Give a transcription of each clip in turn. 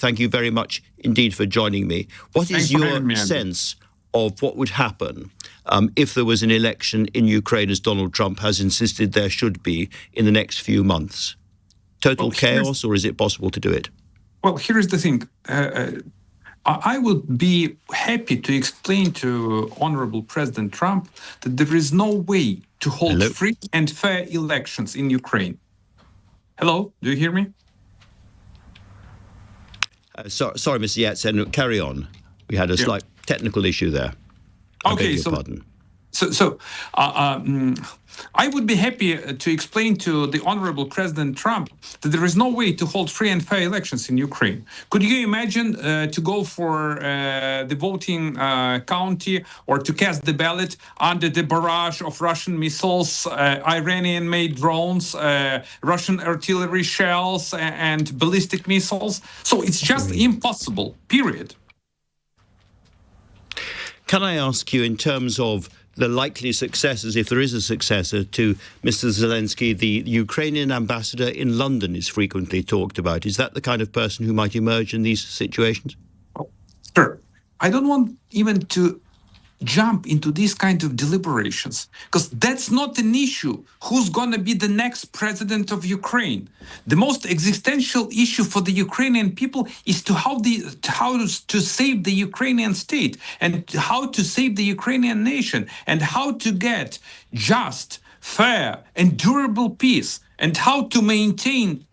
thank you very much indeed for joining me. What is your sense of what would happen if there was an election in Ukraine, as Donald Trump has insisted there should be, in the next few months? Total chaos, or is it possible to do it? Well, here is the thing. I would be happy to explain to Honorable President Trump that there is no way to hold free and fair elections in Ukraine. Hello, do you hear me? Sorry, Mr. Yatsen, carry on. We had a slight technical issue there. Okay, so I would be happy to explain to the Honorable President Trump that there is no way to hold free and fair elections in Ukraine. Could you imagine to go for the voting county or to cast the ballot under the barrage of Russian missiles, Iranian-made drones, Russian artillery shells, and ballistic missiles? So it's just impossible, period. Can I ask you, in terms of the likely successors, if there is a successor to Mr. Zelenskyy, the Ukrainian ambassador in London is frequently talked about. Is that the kind of person who might emerge in these situations? Sure. I don't want even to jump into these kind of deliberations, because that's not an issue. Who's going to be the next president of Ukraine? The most existential issue for the Ukrainian people is how to save the Ukrainian state, and how to save the Ukrainian nation, and how to get just, fair, and durable peace, and how to maintain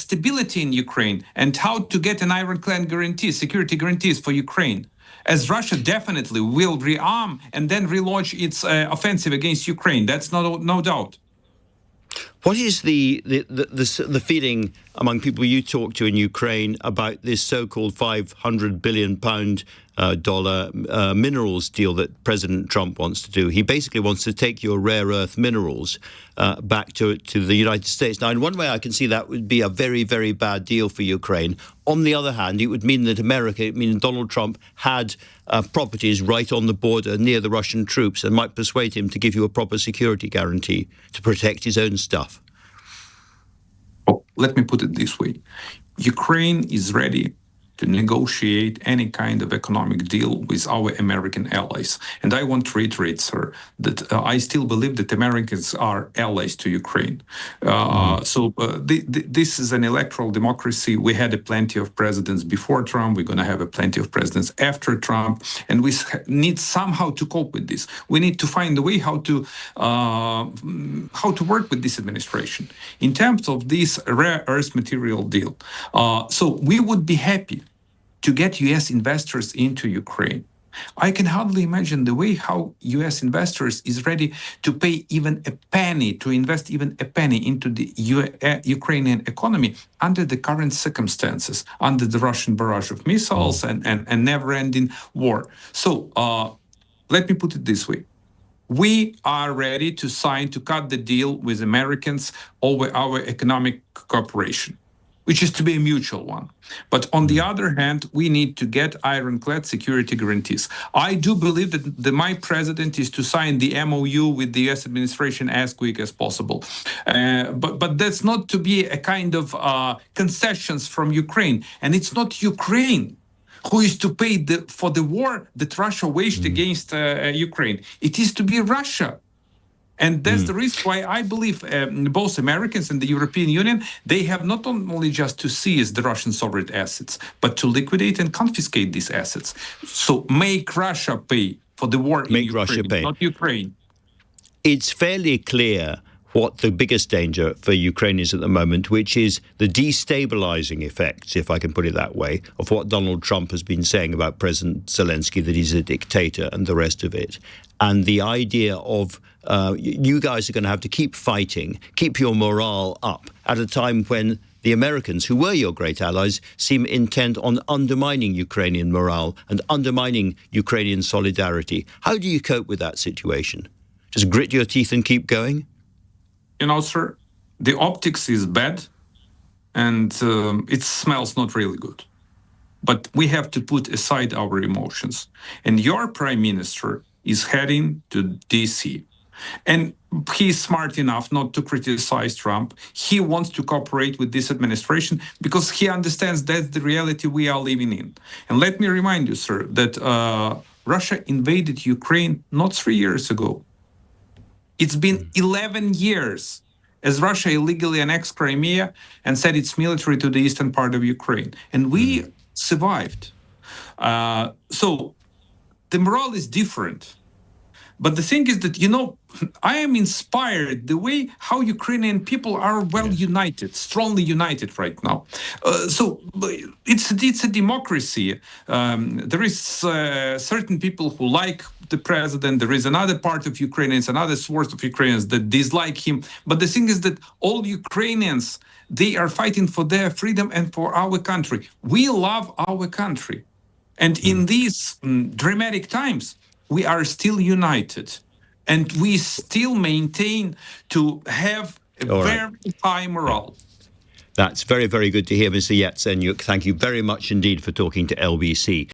stability in Ukraine, and how to get an ironclad guarantee, security guarantees for Ukraine, as Russia definitely will rearm and then relaunch its offensive against Ukraine. That's no doubt. What is the feeling among people you talk to in Ukraine about this so-called $500 billion minerals deal that President Trump wants to do? He basically wants to take your rare earth minerals back to the United States. Now, in one way, I can see that would be a very, very bad deal for Ukraine. On the other hand, it would mean that Donald Trump had properties right on the border near the Russian troops and might persuade him to give you a proper security guarantee to protect his own stuff. Oh, let me put it this way. Ukraine is ready to negotiate any kind of economic deal with our American allies. And I want to reiterate, sir, that I still believe that Americans are allies to Ukraine. This is an electoral democracy. We had plenty of presidents before Trump. We're going to have plenty of presidents after Trump. And we need somehow to cope with this. We need to find a way how to work with this administration. In terms of this rare earth material deal, so we would be happy to get U.S. investors into Ukraine. I can hardly imagine the way how U.S. investors is ready to pay even a penny, to invest even a penny into the Ukrainian economy under the current circumstances, under the Russian barrage of missiles and never-ending war. So let me put it this way. We are ready to cut the deal with Americans over our economic cooperation, which is to be a mutual one. But on the other hand, we need to get ironclad security guarantees. I do believe that my president is to sign the MOU with the US administration as quick as possible. But that's not to be a kind of concessions from Ukraine. And it's not Ukraine who is to pay for the war that Russia waged against Ukraine. It is to be Russia. And that's the reason why I believe both Americans and the European Union, they have not only just to seize the Russian sovereign assets, but to liquidate and confiscate these assets. So make Russia pay for the war in Ukraine, Russia pay. Not Ukraine. It's fairly clear what the biggest danger for Ukraine is at the moment, which is the destabilizing effects, if I can put it that way, of what Donald Trump has been saying about President Zelenskyy, that he's a dictator and the rest of it. And the idea of you guys are going to have to keep fighting, keep your morale up at a time when the Americans, who were your great allies, seem intent on undermining Ukrainian morale and undermining Ukrainian solidarity. How do you cope with that situation? Just grit your teeth and keep going? You know, sir, the optics is bad and it smells not really good. But we have to put aside our emotions. And your prime minister is heading to DC. And he's smart enough not to criticize Trump. He wants to cooperate with this administration because he understands that's the reality we are living in. And let me remind you, sir, that Russia invaded Ukraine not 3 years ago. It's been 11 years as Russia illegally annexed Crimea and sent its military to the eastern part of Ukraine. And we survived. So the morale is different. But the thing is that, I am inspired the way how Ukrainian people are well united, strongly united right now. So it's a democracy. There is certain people who like the president. There is another part of Ukrainians, another source of Ukrainians that dislike him. But the thing is that all Ukrainians, they are fighting for their freedom and for our country. We love our country. And in these dramatic times, we are still united, and we still maintain to have a very high morale. That's very, very good to hear, Mr. Yatsenyuk. Thank you very much indeed for talking to LBC.